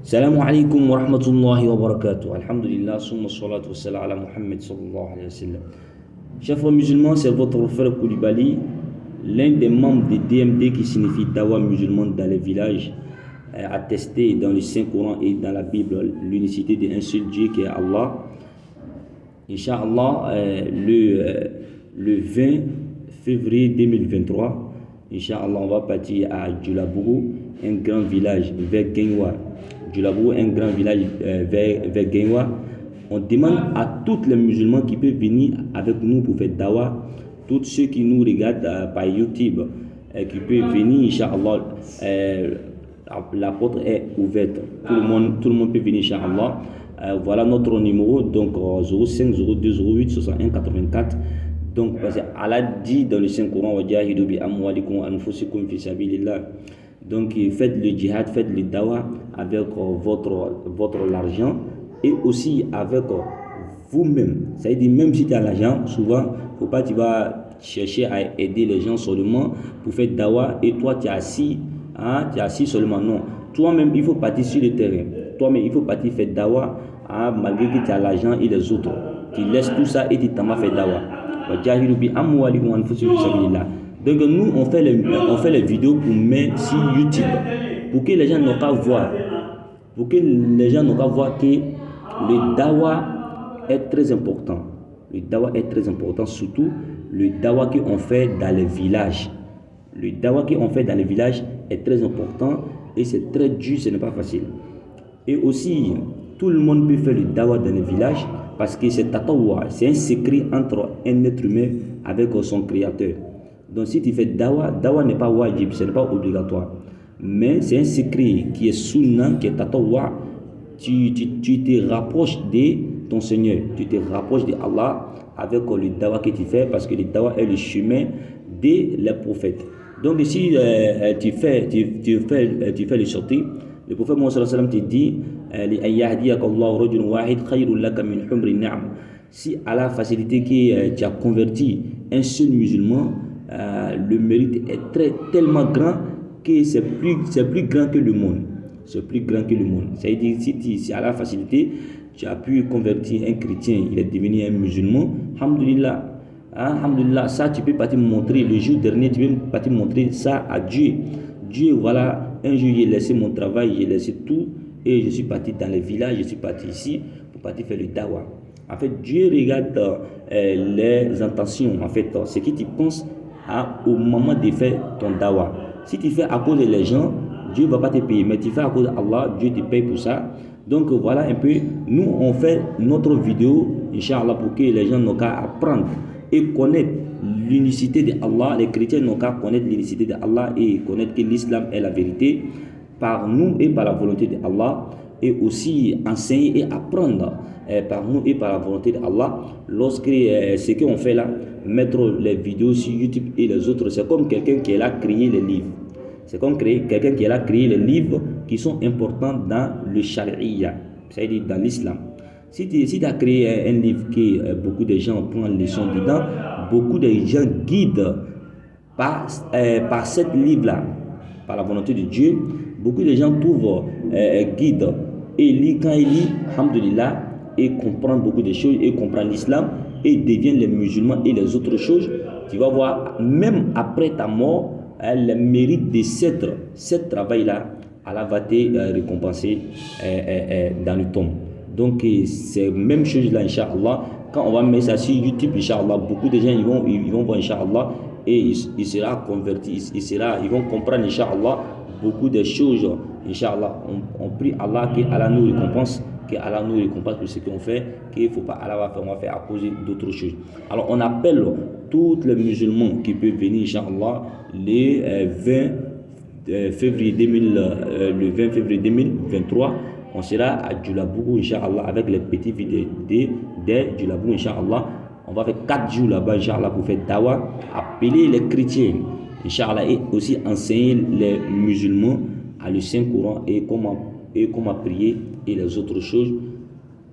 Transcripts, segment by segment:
Salam alaikum wa rahmatullahi wa barakatuh. Alhamdulillah, summa salatu wa salam ala Muhammad sallallahu alayhi wa sallam. Chers frères musulmans, c'est votre frère Koulibaly, l'un des membres des DMD qui signifie Dawa musulmane dans les villages, attesté dans le Saint-Coran et dans la Bible l'unicité d'un seul Dieu qui est Allah. Inch'Allah, le 20 février 2023, Inch'Allah, on va partir à Djoulabougou, un grand village vers Genwa. Djoulabougou, un grand village vers Genwa. On demande à tous les musulmans qui peuvent venir avec nous pour faire dawa, tous ceux qui nous regardent par YouTube, qui peuvent venir, Inch'Allah, la porte est ouverte. Tout le monde peut venir, Inch'Allah. Voilà notre numéro, donc 05 02 08 61 84. Donc, parce qu'Allah dit dans le Saint-Coran, donc faites le djihad, faites le dawa avec votre argent et aussi avec vous-même. Ça veut dire, même si tu as l'argent, souvent, faut pas tu vas chercher à aider les gens seulement pour faire dawa et toi tu es assis, tu es assis seulement. Non, toi-même il faut partir sur le terrain. Toi-même il faut partir faire dawa, malgré que tu as l'argent et les autres. Tu laisses tout ça et tu t'en vas faire dawa. Donc nous on fait les vidéos pour mettre sur YouTube pour que les gens n'ont qu'à voir, que le dawa est très important. Le dawa est très important, surtout le dawa qu'on fait dans les villages. Le dawa qu'on fait dans les villages est très important et c'est très dur, ce n'est pas facile. Et aussi, tout le monde peut faire le dawa dans les villages parce que c'est tatawa, c'est un secret entre un être humain avec son créateur. Donc si tu fais dawa n'est pas wajib, ce n'est pas obligatoire. Mais c'est un secret qui est sunnah, qui est tatawa. Tu te rapproches de ton Seigneur, tu te rapproches de Allah avec le dawa que tu fais parce que le dawa est le chemin des prophètes. Donc si tu fais le sorties, le prophète Mohammed sallallahu alayhi wa sallam te dit si Allah facilité que tu as converti un seul musulman, le mérite est tellement grand que c'est plus grand que le monde. C'est plus grand que le monde. C'est-à-dire si Allah facilité, tu as pu convertir un chrétien, il est devenu un musulman, alhamdulillah. Alhamdulillah, ça tu peux pas te montrer. Le jour dernier, tu peux pas te montrer ça à Dieu. Dieu, voilà, un jour j'ai laissé mon travail, j'ai laissé tout et je suis parti dans les villages, je suis parti ici pour partir faire le dawa. En fait, Dieu regarde les intentions, en fait, ce que tu penses au moment de faire ton dawa. Si tu fais à cause des gens, Dieu ne va pas te payer, mais tu fais à cause d'Allah, Dieu te paye pour ça. Donc voilà un peu, nous on fait notre vidéo, Inch'Allah, pour que les gens n'ont qu'à apprendre et connaître l'unicité d'Allah. Les chrétiens n'ont qu'à connaître l'unicité d'Allah et connaître que l'islam est la vérité par nous et par la volonté d'Allah, et aussi enseigner et apprendre par nous et par la volonté d'Allah. Lorsque ce qu'on fait là, mettre les vidéos sur YouTube et les autres, c'est comme quelqu'un qui a créé les livres. C'est comme quelqu'un qui a créé les livres qui sont importants dans le charia, c'est-à-dire dans l'islam. Si tu as créé un livre que beaucoup de gens prennent leçon dedans, beaucoup de gens guident par ce livre-là, par la volonté de Dieu, beaucoup de gens trouvent guide et lit quand il lit, alhamdulillah, et comprend beaucoup de choses et comprend l'islam et deviennent les musulmans et les autres choses. Tu vas voir, même après ta mort, le mérite de ce travail-là, Allah va te récompenser dans le tombe. Donc c'est la même chose là, Inch'Allah. Quand on va mettre ça sur YouTube, Inch'Allah, beaucoup de gens ils vont voir, Inch'Allah, et ils seront convertis, ils vont comprendre, Inch'Allah, beaucoup de choses, Inch'Allah. On prie Allah que Allah nous récompense, pour ce qu'on fait, qu'il faut pas Allah on va faire à cause d'autres choses. Alors on appelle tous les musulmans qui peuvent venir, Inch'Allah, le 20 février 2023. On sera à Djoulabougou, Inch'Allah, avec les petits vidéos de Djoulabougou, Inch'Allah. On va faire 4 jours là-bas, Inch'Allah, pour faire dawa, appeler les chrétiens, Inch'Allah, et aussi enseigner les musulmans à le Saint-Coran et comment prier et les autres choses.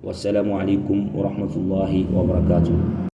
Wassalamu alaikum wa rahmatullahi wa barakatuh.